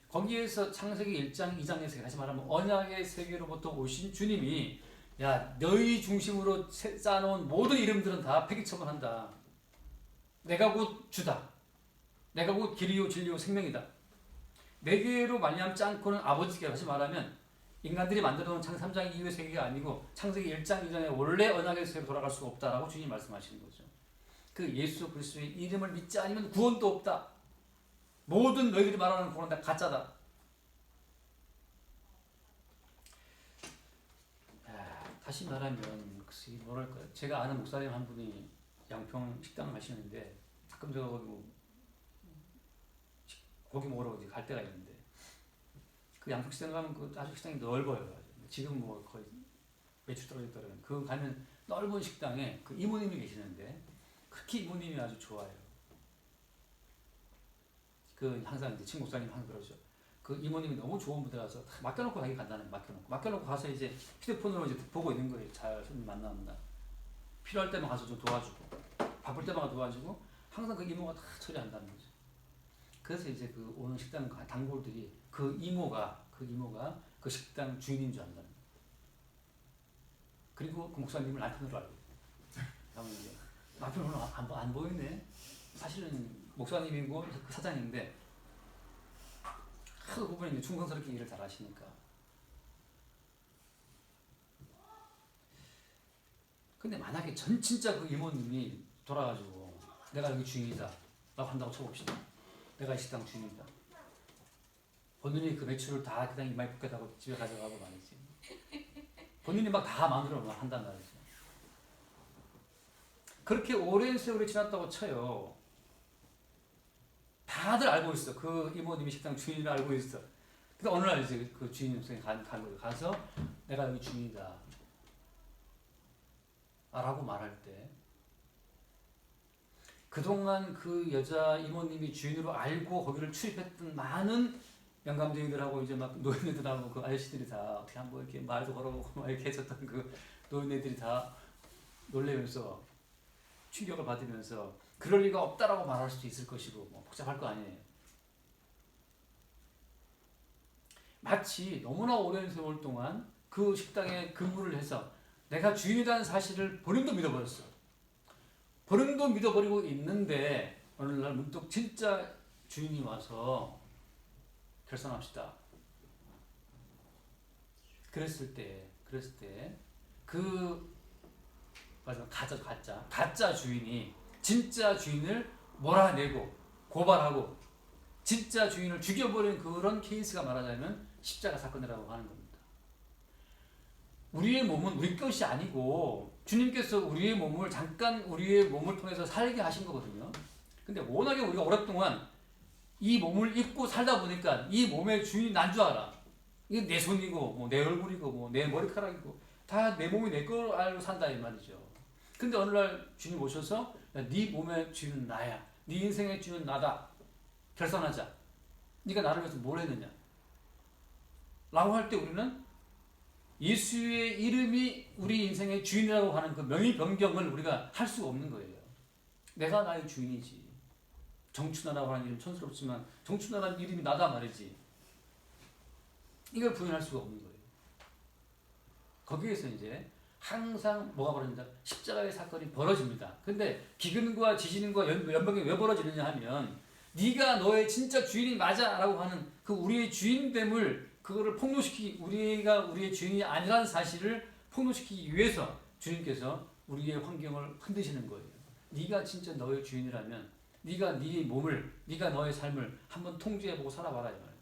거기에서 창세기 1장 2장의 세계, 다시 말하면 언약의 세계로부터 오신 주님이 야, 너희 중심으로 쌓아놓은 모든 이름들은 다 폐기처분한다. 내가 곧 주다. 내가 곧 길이요 진리요 생명이다. 내게로 말미암지 않고는 아버지께, 다시 말하면 인간들이 만들어놓은 창세기 3장 이후의 세계가 아니고 창세기 1장 2장의 원래 언약의 세계로 돌아갈 수가 없다라고 주님이 말씀하시는 거죠. 그 예수 그리스도의 이름을 믿지 않으면 구원도 없다. 모든 너희들이 말하는 구원은 다 가짜다. 다시 말하면 뭐랄까요? 제가 아는 목사님 한 분이 양평 식당을 하시는데 가끔 제가 고기 먹으러 갈 때가 있는데 그 양평 식당 가면 아주 식당이 넓어요. 지금 거의 매출 떨어졌더라고요. 그 가면 넓은 식당에 그 이모님이 계시는데 그렇게 이모님이 아주 좋아요. 항상 이제 친구 목사님 항상 그러죠. 그 이모님이 너무 좋은 분들라서 맡겨놓고 가기 간다는 거예요. 맡겨놓고 가서 이제 휴대폰으로 이제 보고 있는 거예요. 잘 손님 만나면 필요할 때만 가서 좀 도와주고 바쁠 때만 도와주고 항상 그 이모가 다 처리한다는 거죠. 그래서 이제 오는 식당 단골들이 그 이모가 그 식당 주인인 줄 안다는 거예요. 그리고 그 목사님을 남편으로 알고 그러면 이제 남편 오늘 안 보이네. 사실은 목사님이고 그 사장인데 그분이 이제 충성스럽게 일을 잘 하시니까. 근데 만약에 진짜 그 이모님이 돌아가지고 내가 여기 주인이다 라고 한다고 쳐봅시다. 내가 이 식당 주인이다. 본인이 그 매출을 다 그냥 이마에 붙겠다고 집에 가져가고 말이지. 본인이 막 다 마음대로 한단 말이지. 그렇게 오랜 세월이 지났다고 쳐요. 다들 알고 있어. 그 이모님이 식당 주인을 알고 있어. 근데 어느 날 이제 그 주인이 간 거예요. 가서 내가 여기 주인이다 라고 말할 때 그동안 그 여자 이모님이 주인으로 알고 거기를 출입했던 많은 영감쟁이들하고 이제 막 노인네들하고 그 아저씨들이 다 어떻게 한번 이렇게 말도 걸어보고 막 이렇게 했었던 그 노인네들이 다 놀래면서 충격을 받으면서 그럴 리가 없다라고 말할 수도 있을 것이고 복잡할 거 아니에요. 마치 너무나 오랜 세월 동안 그 식당에 근무를 해서 내가 주인이라는 사실을 본인도 믿어버렸어. 본인도 믿어버리고 있는데 어느 날 문득 진짜 주인이 와서 결산합시다. 그랬을 때 그 마지막 가짜 주인이 진짜 주인을 몰아내고 고발하고 진짜 주인을 죽여버린 그런 케이스가 말하자면 십자가 사건이라고 하는 겁니다. 우리의 몸은 우리 것이 아니고 주님께서 우리의 몸을 잠깐 우리의 몸을 통해서 살게 하신 거거든요. 근데 워낙에 우리가 오랫동안 이 몸을 입고 살다 보니까 이 몸의 주인이 난 줄 알아. 이게 내 손이고 뭐 내 얼굴이고 뭐 내 머리카락이고 다 내 몸이 내 걸 알고 산다 이 말이죠. 근데 어느 날 주님 오셔서 네 몸의 주인은 나야. 네 인생의 주인은 나다. 결산하자. 네가 나를 위해서 뭘 했느냐. 라고 할 때 우리는 예수의 이름이 우리 인생의 주인이라고 하는 그 명의 변경을 우리가 할 수가 없는 거예요. 내가 나의 주인이지. 정춘하라고 하는 이름 촌스럽지만 정춘하라는 이름이 나다 말이지. 이걸 부인할 수가 없는 거예요. 거기에서 이제 항상 뭐가 벌어진다? 십자가의 사건이 벌어집니다. 근데 기근과 지진과 연병이 왜 벌어지느냐 하면 네가 너의 진짜 주인이 맞아 라고 하는 그 우리의 주인됨을 그거를 우리가 우리의 주인이 아니라는 사실을 폭로시키기 위해서 주님께서 우리의 환경을 흔드시는 거예요. 네가 진짜 너의 주인이라면 네가 네 몸을, 네가 너의 삶을 한번 통제해보고 살아봐라 이 말이야.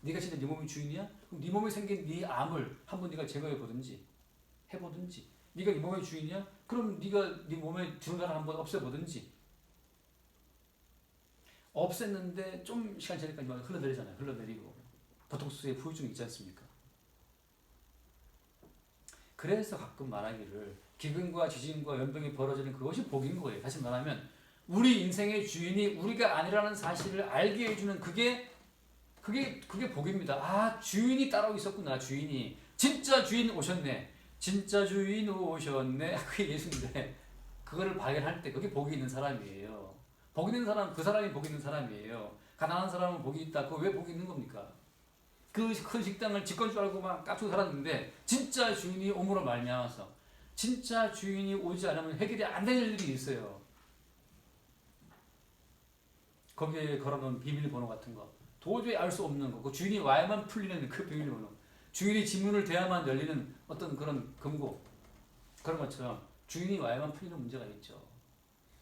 네가 진짜 네 몸의 주인이야? 그럼 네 몸에 생긴 네 암을 한번 네가 제거해보든지 해보든지. 네가 네 몸의 주인이야? 그럼 네가 네 몸에 증가를 한번 없애보든지. 없앴는데 좀 시간 지나니까 흘러내리잖아요. 흘러내리고 보톡스의 후유증이 있지 않습니까? 그래서 가끔 말하기를 기근과 지진과 연병이 벌어지는 그것이 복인 거예요. 다시 말하면 우리 인생의 주인이 우리가 아니라는 사실을 알게 해주는 그게 복입니다. 아, 주인이 따로 있었구나. 주인이 진짜 주인 오셨네. 진짜 주인 오셨네. 그게 예수인데 그거를 발견할 때 그게 복이 있는 사람이에요. 복 있는 사람, 그 사람이 복 있는 사람이에요. 가난한 사람은 복이 있다. 그거 왜 복이 있는 겁니까? 그 큰 식당을 집건 줄 알고 막 깝치고 살았는데 진짜 주인이 오므로 말미암아서 진짜 주인이 오지 않으면 해결이 안 되는 일들이 있어요. 거기에 걸어놓은 비밀번호 같은 거 도저히 알 수 없는 거, 그 주인이 와야만 풀리는 그 비밀번호, 주인이 지문을 대야만 열리는 어떤 그런 금고, 그런 것처럼 주인이 와야만 풀리는 문제가 있죠.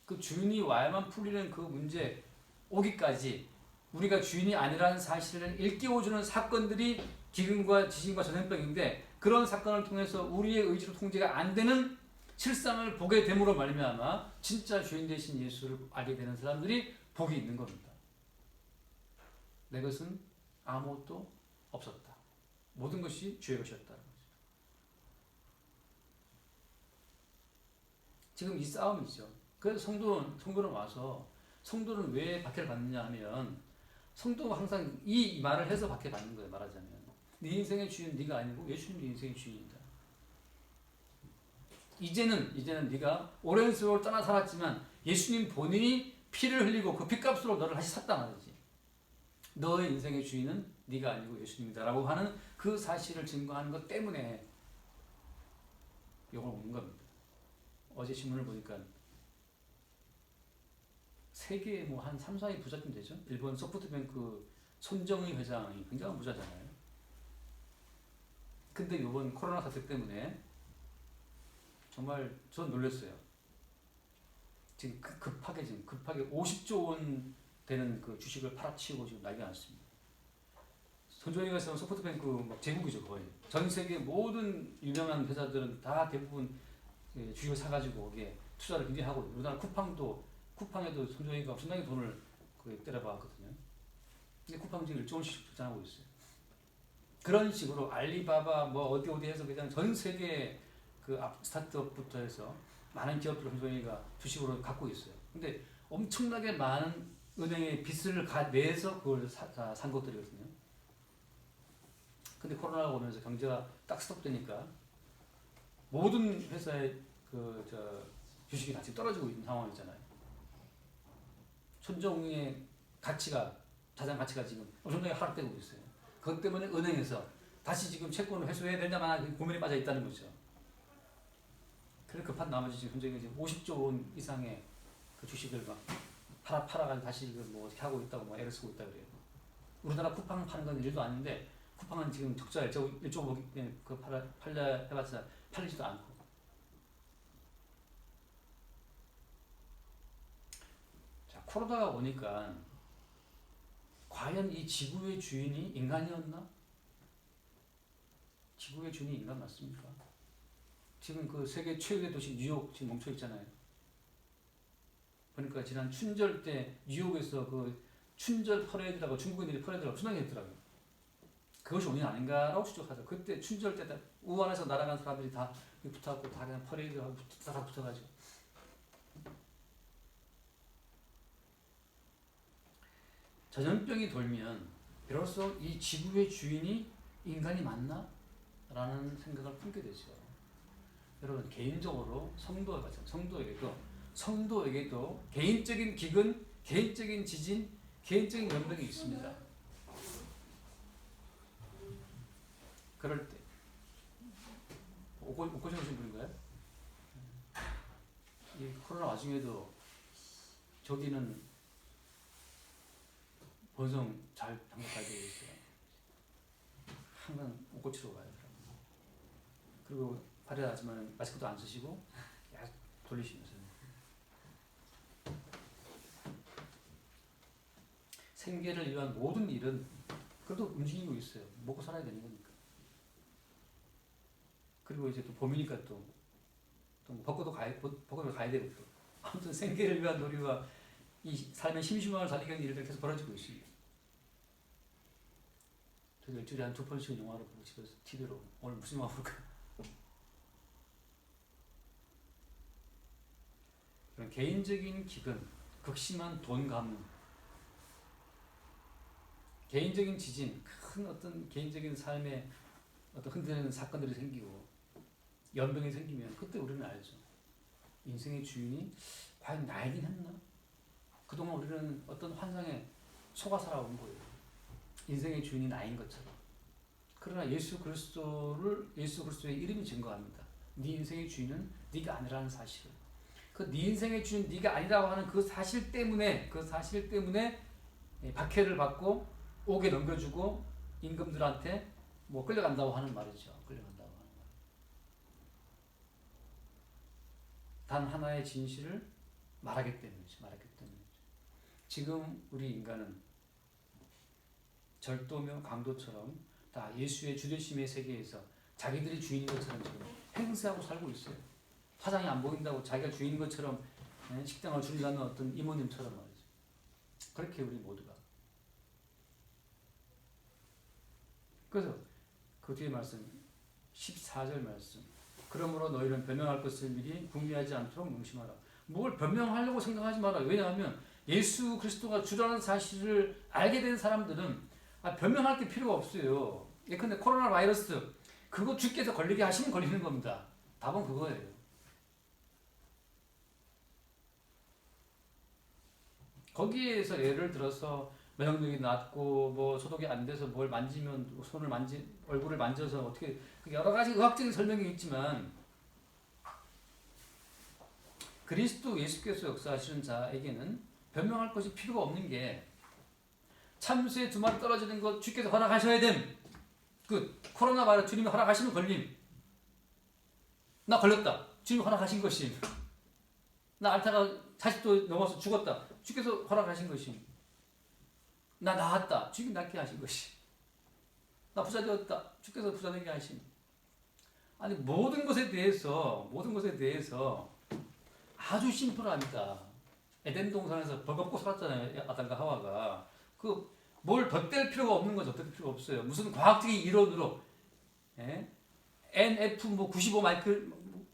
그 주인이 와야만 풀리는 그 문제 오기까지 우리가 주인이 아니라는 사실을 일깨워주는 사건들이 기근과 지진과 전염병인데, 그런 사건을 통해서 우리의 의지로 통제가 안 되는 실상을 보게 됨으로 말미암아 진짜 주인 되신 예수를 알게 되는 사람들이 복이 있는 겁니다. 내 것은 아무것도 없었다. 모든 것이 주의 것이었다. 지금 이 싸움이죠. 그래서 성도는 와서, 성도는 왜 박해를 받느냐 하면, 성도가 항상 이 말을 해서 박해받는 거예요. 말하자면 네 인생의 주인은 네가 아니고 예수님이 네 인생의 주인이다. 이제는 네가 오랜 세월 떠나 살았지만 예수님 본인이 피를 흘리고 그 피값으로 너를 다시 샀다 말이지. 너의 인생의 주인은 네가 아니고 예수님이다 라고 하는 그 사실을 증거하는 것 때문에 욕을 먹는 겁니다. 어제 신문을 보니까 세계 한 3, 4위 부자쯤 되죠. 일본 소프트뱅크 손정의 회장이 굉장한 부자잖아요. 근데 이번 코로나 사태 때문에 정말 전 놀랐어요. 지금 급하게 50조 원 되는 그 주식을 팔아치우고 지금 난리가 났습니다. 손정의가 있으면 소프트뱅크 막 제국이죠 거의. 전 세계 모든 유명한 회사들은 다 대부분 주식을 사가지고 거기에 투자를 굉장히 하고, 우리나라 쿠팡에도 손정의가 엄청나게 돈을 때려박았거든요. 근데 쿠팡 지금 1조 원씩 적자하고 있어요. 그런 식으로 알리바바 어디 해서 그냥 전 세계 그 스타트업부터 해서 많은 기업들을 손정의가 주식으로 갖고 있어요. 근데 엄청나게 많은 은행에 빚을 내서 그걸 산 것들이거든요. 근데 코로나가 오면서 경제가 딱 스톱되니까 모든 회사의 주식이 같이 떨어지고 있는 상황이잖아요. 손정의 자산 가치가 지금 엄청나게 하락되고 있어요. 그것 때문에 은행에서 다시 지금 채권을 회수해야 되냐마나 고민에 빠져 있다는 거죠. 그래 급한 나머지 지금 현재 50조 원 이상의 그 주식을 막 팔아가지고 다시 뭐 어떻게 하고 있다고 뭐 애를 쓰고 있다 그래요. 우리나라 쿠팡 파는 건 일도 아닌데 쿠팡은 지금 적자 1조 그 팔려 해봤자 팔리지도 않고. 자, 코로나가 오니까 과연 이 지구의 주인이 인간이었나? 지구의 주인이 인간 맞습니까? 지금 그 세계 최고의 도시 뉴욕 지금 멈춰 있잖아요. 그러니까 지난 춘절 때 뉴욕에서 그 춘절 퍼레이드라고 중국인들이 퍼레이드라고 순항이 했더라고요. 그것이 원인 아닌가라고 추적하죠. 그때 춘절 때 우한에서 날아간 사람들이 다 붙어갖고 다 그냥 퍼레이드하고 다 붙어가지고. 전염병이 돌면 비로소 이 지구의 주인이 인간이 맞나? 라는 생각을 품게 되죠. 여러분 개인적으로 성도에게도 개인적인 기근, 개인적인 지진, 개인적인 연병이 있습니다. 그럴 때 옷 고신 오신 분인가요? 이 코로나 와중에도 저기는 본성 잘 장사 잘 되고 있어요. 항상 옷 고치러 가요. 그리고 발열하지만 마스크도 안 쓰시고 약 돌리시면서 생계를 위한 모든 일은 그래도 움직이고 있어요. 먹고 살아야 되는 거니까. 그리고 이제 또 봄이니까 또 벚꽃도 가야 되고 또 아무튼 생계를 위한 놀이와 이 삶의 심심함을 살리기 위한 일들 계속 벌어지고 있습니다. 저도 일주일에 한 2번씩은 영화를 보고 집에서 TV로 오늘 무슨 영화 볼까? 그런 개인적인 기근, 극심한 돈 가문, 개인적인 지진, 큰 어떤 개인적인 삶에 어떤 흔들리는 사건들이 생기고 연병이 생기면 그때 우리는 알죠. 인생의 주인이 과연 나이긴 했나? 그동안 우리는 어떤 환상에 속아 살아온 거예요. 인생의 주인이 나인 것처럼. 그러나 예수 그리스도의 이름이 증거합니다. 네 인생의 주인은 네가 아니라는 사실을. 그 네 인생의 주인 네가 아니라고 하는 그 사실 때문에 박해를 받고 옥에 넘겨주고 임금들한테 뭐 끌려간다고 하는 말이죠. 끌려간다고 하는 말. 단 하나의 진실을 말하기 때문이죠. 지금 우리 인간은 절도며 강도처럼 다 예수의 주되심의 세계에서 자기들이 주인인 것처럼 지금 행세하고 살고 있어요. 화장이 안 보인다고 자기가 주인인 것처럼 식당을 줄이려는 어떤 이모님처럼 말이죠. 그렇게 우리 모두가. 그래서 그 뒤에 말씀 14절 말씀. 그러므로 너희는 변명할 것을 미리 궁리하지 않도록 명심하라. 뭘 변명하려고 생각하지 마라. 왜냐하면 예수 그리스도가 주라는 사실을 알게 된 사람들은 변명할 게 필요가 없어요. 예컨대 코로나 바이러스 그거 주께서 걸리게 하시면 걸리는 겁니다. 답은 그거예요. 거기에서 예를 들어서 면역력이 낮고 뭐 소독이 안 돼서 뭘 만지면 얼굴을 만져서 어떻게 여러 가지 의학적인 설명이 있지만 그리스도 예수께서 역사하시는 자에게는 변명할 것이 필요가 없는 게 참새 2마리 떨어지는 것 주께서 허락하셔야 됨. 그 코로나 바이러스 주님이 허락하시면 걸림. 나 걸렸다. 주님이 허락하신 것임. 나 앓다가 40도 넘어서 죽었다. 주께서 허락하신 것임. 나 나았다. 주님이 낫게 하신 것임. 나 부자 되었다. 주께서 부자 되게 하심. 아니 모든 것에 대해서 아주 심플합니다. 에덴 동산에서 벌겁고 살았잖아요. 아담과 하와가. 뭘 덧댈 필요가 없는 거죠. 덧댈 필요가 없어요. 무슨 과학적인 이론으로 NF95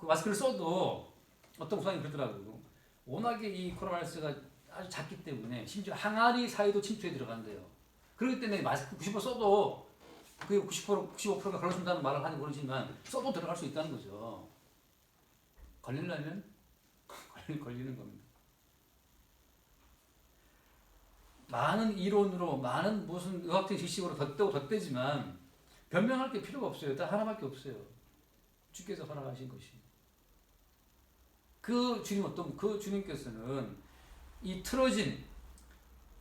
마스크를 써도 어떤 구상이 그러더라고요. 워낙에 이 코로나 바이러스가 아주 작기 때문에 심지어 항아리 사이도 침투해 들어간대요. 그렇기 때문에 마스크 90% 써도 그게 95%가 걸러준다는 말을 하는 모르지만 써도 들어갈 수 있다는 거죠. 걸리려면 걸리는 겁니다. 많은 이론으로 많은 무슨 의학적 지식으로 덧대지만 변명할 게 필요가 없어요. 딱 하나밖에 없어요. 주께서 허락하신 것이. 그 주님께서는 이 틀어진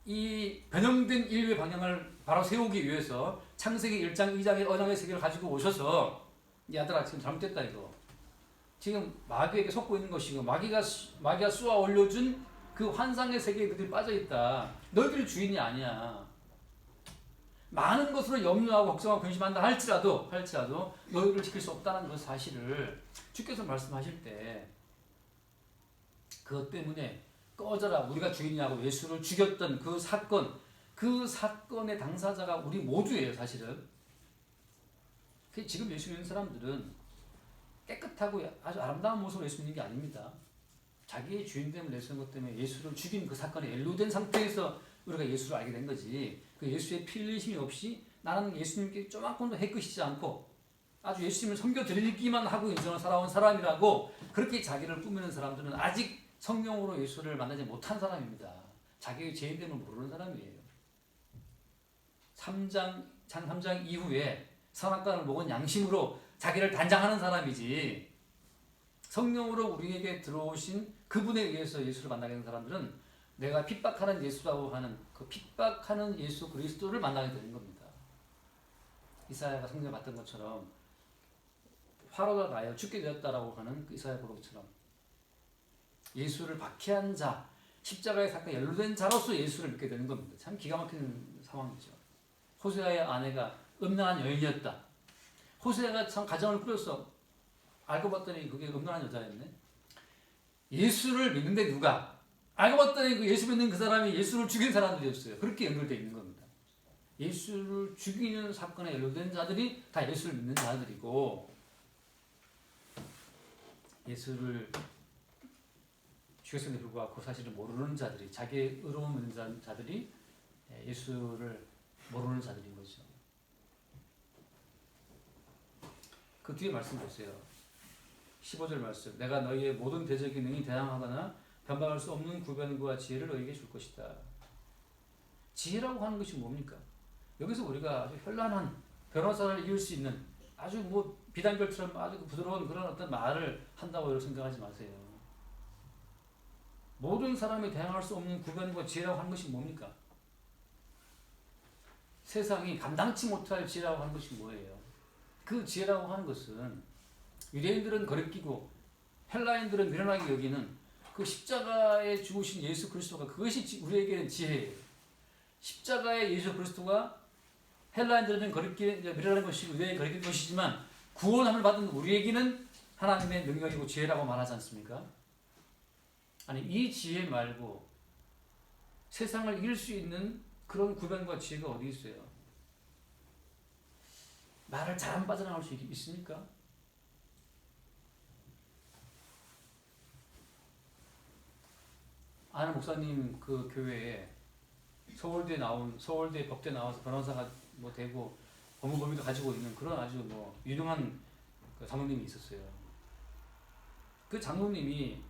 이 변형된 인류의 방향을 바로 세우기 위해서 창세기 1장 2장의 언약의 세계를 가지고 오셔서 이 아들아 지금 잘못됐다 이거. 지금 마귀에게 속고 있는 것이고 마귀가 쏘아 올려준 그 환상의 세계에 너희들이 빠져있다. 너희들이 주인이 아니야. 많은 것으로 염려하고 걱정하고 근심한다 할지라도 너희를 지킬 수 없다는 그 사실을 주께서 말씀하실 때 그것 때문에 꺼져라 우리가 주인이라고 예수를 죽였던 그 사건의 당사자가 우리 모두예요 사실은. 지금 예수 믿는 사람들은 깨끗하고 아주 아름다운 모습으로 예수 믿는 게 아닙니다. 자기의 주인됨을 내세운 것 때문에 예수를 죽인 그 사건에 연루된 상태에서 우리가 예수를 알게 된 거지. 그 예수의 피 흘리심이 없이 나는 예수님께 조금도 해끗이지 않고 아주 예수님을 섬겨드리기만 하고 인생을 살아온 사람이라고 그렇게 자기를 꾸미는 사람들은 아직 성령으로 예수를 만나지 못한 사람입니다. 자기의 죄인됨을 모르는 사람이에요. 장 3장 이후에 선악과를 먹은 양심으로 자기를 단장하는 사람이지 성령으로 우리에게 들어오신 그분에 의해서 예수를 만나게 된 사람들은 내가 핍박하는 예수라고 하는 그 핍박하는 예수 그리스도를 만나게 되는 겁니다. 이사야가 성경에 봤던 것처럼 화로가 나여 죽게 되었다라고 하는 그 이사야 고록처럼 예수를 박해한 자, 십자가의 사건에 연루된 자로서 예수를 믿게 되는 겁니다. 참 기가 막히는 상황이죠. 호세아의 아내가 음란한 여인이었다. 호세아가 참 가정을 꾸렸어. 알고 봤더니 그게 음란한 여자였네. 예수를 믿는데 누가? 알고 봤더니 그 예수 믿는 그 사람이 예수를 죽인 사람들이었어요. 그렇게 연결되어 있는 겁니다. 예수를 죽이는 사건에 연루된 자들이 다 예수를 믿는 자들이고 예수를 죽였음에도 불구하고 그 사실을 모르는 자들이 자기의 의로움 있는 자들이 예수를 모르는 자들인 거죠. 그 뒤에 말씀 보세요. 15절 말씀. 내가 너희의 모든 대적이 능히 대항하거나 변방할 수 없는 구변과 지혜를 너희에게 줄 것이다. 지혜라고 하는 것이 뭡니까? 여기서 우리가 아주 현란한 변호사를 이을 수 있는 아주 비단결처럼 아주 부드러운 그런 어떤 말을 한다고 여러분 생각하지 마세요. 모든 사람이 대항할 수 없는 구변과 지혜라고 하는 것이 뭡니까? 세상이 감당치 못할 지혜라고 하는 것이 뭐예요? 그 지혜라고 하는 것은 유대인들은 거리끼고 헬라인들은 미련하게 여기는 그 십자가에 죽으신 예수 그리스도가 그것이 우리에게는 지혜예요. 십자가의 예수 그리스도가 헬라인들은 미련한 것이고 유대인은 거리끼는 것이지만 구원함을 받은 우리에게는 하나님의 능력이고 지혜라고 말하지 않습니까? 아니 이 지혜 말고 세상을 이길 수 있는 그런 구변과 지혜가 어디 있어요? 말을 잘 안 빠져나올 수 있습니까? 아는 목사님 그 교회에 서울대 법대 나와서 변호사가 되고 법무법인도 가지고 있는 그런 아주 유능한 그 장로님이 있었어요. 그 장로님이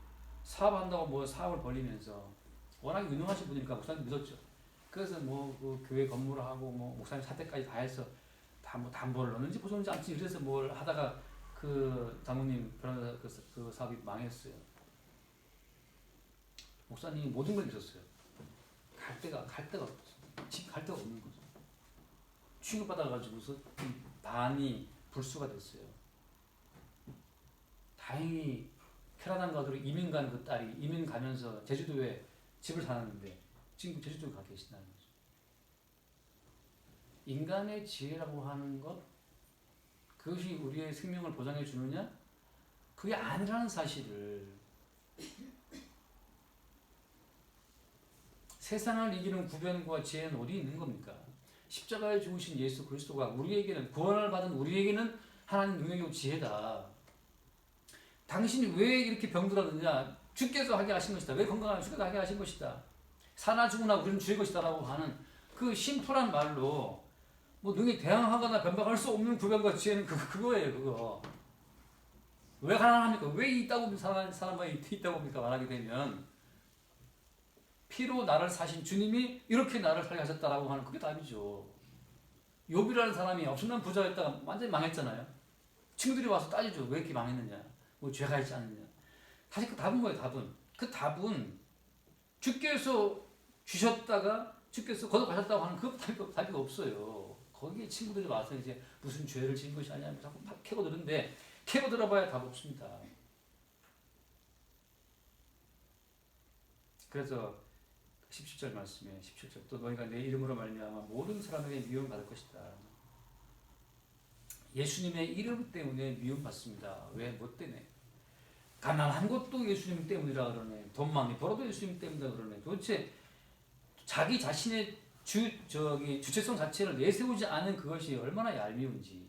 사업한다고 사업을 벌리면서 워낙 유능하신 분이니까 목사님 믿었죠. 그래서 그 교회 건물을 하고 목사님 사택까지 다 해서 다 담보를 넣는지 보존지 않지 이래서 뭘 하다가 그 장로님 변호사 그 사업이 망했어요. 목사님이 모든 걸 믿었어요. 갈 데가 없었어요. 집 갈 데가 없는 거죠. 취급받아가지고서 반이 불수가 됐어요. 다행히 캐나다가로 이민 간 그 딸이 이민 가면서 제주도에 집을 사놨는데 지금 제주도에 가 계신다는 거죠. 인간의 지혜라고 하는 것 그것이 우리의 생명을 보장해 주느냐? 그게 아니라는 사실을 세상을 이기는 구변과 지혜는 어디 있는 겁니까? 십자가에 죽으신 예수 그리스도가 우리에게는 구원을 받은 우리에게는 하나님 능력이고 지혜다. 당신이 왜 이렇게 병들었느냐? 주께서 하게 하신 것이다. 왜 건강하면 주께서 하게 하신 것이다. 사나 죽으나 우리는 주의 것이다 라고 하는 그 심플한 말로 능히 대항하거나 변방할 수 없는 구변과 지혜는 그거예요. 그거. 왜 가난합니까? 왜 있다고 사람이 있다고 합니까? 말하게 되면 피로 나를 사신 주님이 이렇게 나를 살게 하셨다라고 하는 그게 답이죠. 욥이라는 사람이 엄청난 부자였다가 완전히 망했잖아요. 친구들이 와서 따지죠. 왜 이렇게 망했느냐? 죄가 있지 않느냐? 사실 그 답은 뭐예요? 그 답은 주께서 주셨다가 주께서 거듭가셨다고 하는 그 답이 없어요. 거기에 친구들이 와서 이제 무슨 죄를 지은 것이 아니냐 자꾸 캐고 들는데 캐고 들어봐야 답 없습니다. 그래서 17절 말씀에 17절 또 너희가 내 이름으로 말미암아 모든 사람에게 미움을 받을 것이다. 예수님의 이름 때문에 미움받습니다. 왜? 뭐 때문에? 가난한 것도 예수님 때문이라 그러네. 돈 많이 벌어도 예수님 때문이라 그러네. 도대체 자기 자신의 주체성 자체를 내세우지 않은 그것이 얼마나 얄미운지.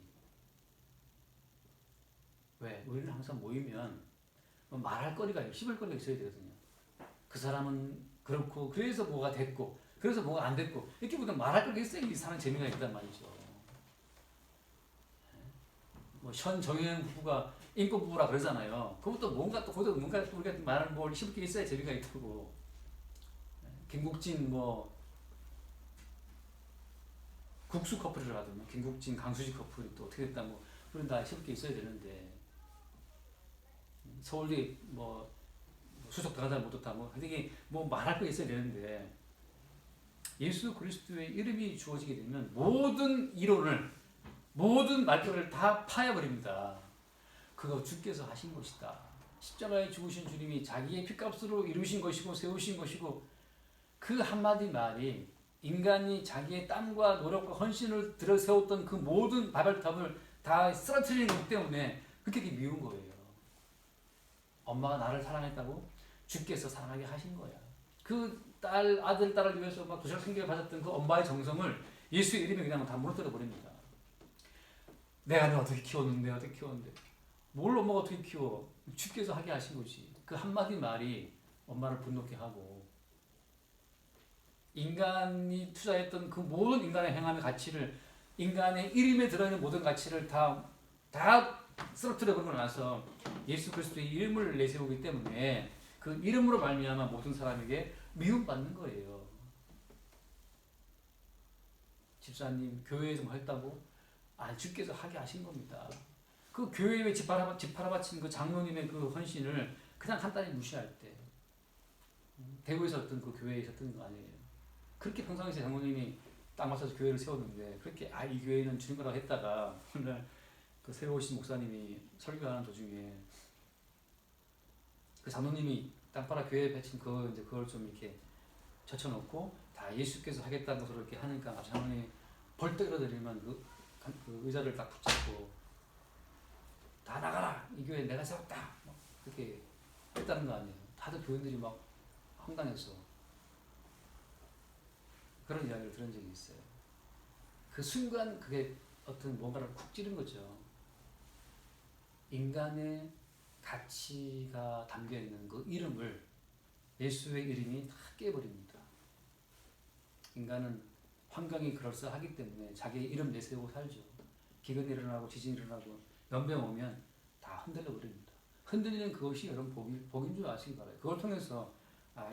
왜? 우리는 항상 모이면 말할 거리가 씹을 거리가 있어야 되거든요. 그 사람은 그렇고 그래서 뭐가 됐고 그래서 뭐가 안 됐고 이렇게 보면 말할 거리가 있어야 사는 재미가 있단 말이죠. 뭐 현정현 부부가 인권 부부라 그러잖아요. 그것도 뭔가 또 우리가 말하는 뭘 씹을 게 있어야 재미가 있고. 김국진 뭐 국수 커플을 하더만 김국진 강수지 커플이 또 어떻게 됐다 뭐 그런 다 씹을 게 있어야 되는데 서울대 뭐 수석 당하다 못했다 뭐 되게 뭐 말할 거 있어야 되는데 예수 그리스도의 이름이 주어지게 되면 모든 이론을 모든 말들을 다 파야버립니다. 그거 주께서 하신 것이다. 십자가에 죽으신 주님이 자기의 피값으로 이루신 것이고 세우신 것이고 그 한마디 말이 인간이 자기의 땀과 노력과 헌신을 들여 세웠던 그 모든 바벨탑을 다 쓰러뜨리는 것 때문에 그렇게 미운 거예요. 엄마가 나를 사랑했다고 주께서 사랑하게 하신 거야. 그 아들, 딸을 위해서 막 도시락 생겨 받았던 그 엄마의 정성을 예수의 이름에 그냥 다 무너뜨려 버립니다. 내가 어떻게 키웠는데 뭘 엄마가 어떻게 키워? 주께서 하게 하신 거지. 그 한마디 말이 엄마를 분노케 하고 인간이 투자했던 그 모든 인간의 행함의 가치를 인간의 이름에 들어있는 모든 가치를 다 쓰러뜨려 버리고 나서 예수 그리스도의 이름을 내세우기 때문에 그 이름으로 말미암아 모든 사람에게 미움받는 거예요. 집사님 교회에서 뭐 했다고? 주께서 하게 하신 겁니다. 그 교회에 집 팔아바친 그 장로님의 그 헌신을 그냥 간단히 무시할 때 대구에서 어떤 그 교회에 있었던 거 아니에요. 그렇게 평상시에 장로님이 땅 마사서 교회를 세웠는데 그렇게 이 교회는 주님 거라고 했다가 오늘 그 새로 오신 목사님이 설교하는 도중에 그 장로님이 땅파라 교회에 배친 그걸 좀 이렇게 젖혀놓고 다 예수께서 하겠다는 것으로 이렇게 하니까 장로님이 벌떡 일어나려면 그 의자를 딱 붙잡고 다 나가라! 이 교회 내가 세웠다! 그렇게 했다는 거 아니에요. 다들 교인들이 막 황당했어. 그런 이야기를 들은 적이 있어요. 그 순간 그게 어떤 뭔가를 쿡 찌른 거죠. 인간의 가치가 담겨있는 그 이름을 예수의 이름이 다 깨버립니다. 인간은 환경이 그럴싸하기 때문에 자기의 이름 내세우고 살죠. 기근이 일어나고 지진이 일어나고 연병 오면 다 흔들려 버립니다. 흔들리는 그것이 여러분 복인 줄 아시기 바라요. 그걸 통해서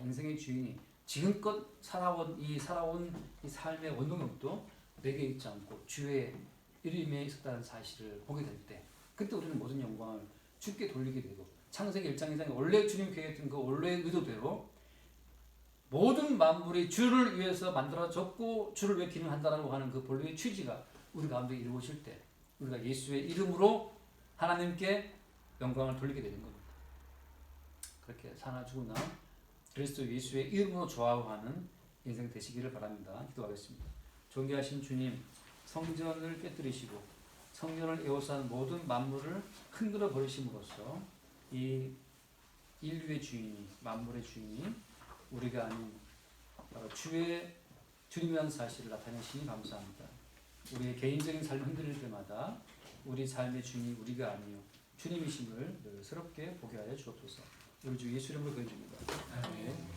인생의 주인이 지금껏 살아온 이 삶의 원동력도 내게 있지 않고 주의 이름에 있었다는 사실을 보게 될 때 그때 우리는 모든 영광을 주께 돌리게 되고 창세기 1장 2장에 원래 주님 계획했던 그 원래의 의도대로 모든 만물이 주를 위해서 만들어졌고 주를 위해 기능한다라고 하는 그 본래의 취지가 우리 가운데 이루어질 때 우리가 예수의 이름으로 하나님께 영광을 돌리게 되는 겁니다. 그렇게 사나 죽으나 그리스도 예수의 이름으로 좌우하는 인생 되시기를 바랍니다. 기도하겠습니다. 존귀하신 주님, 성전을 깨뜨리시고 성전을 에워싼 모든 만물을 흔들어 버리심으로써 이 인류의 주인이 만물의 주인이 우리가 아닌 바로 주님이라는 사실을 나타내시니 감사합니다. 우리의 개인적인 삶을 흔들릴 때마다 우리 삶의 주인이 우리가 아니요 주님이심을 늘 새롭게 보게 하여 주옵소서. 우리 주 예수 이름으로 기도드립니다. 아멘.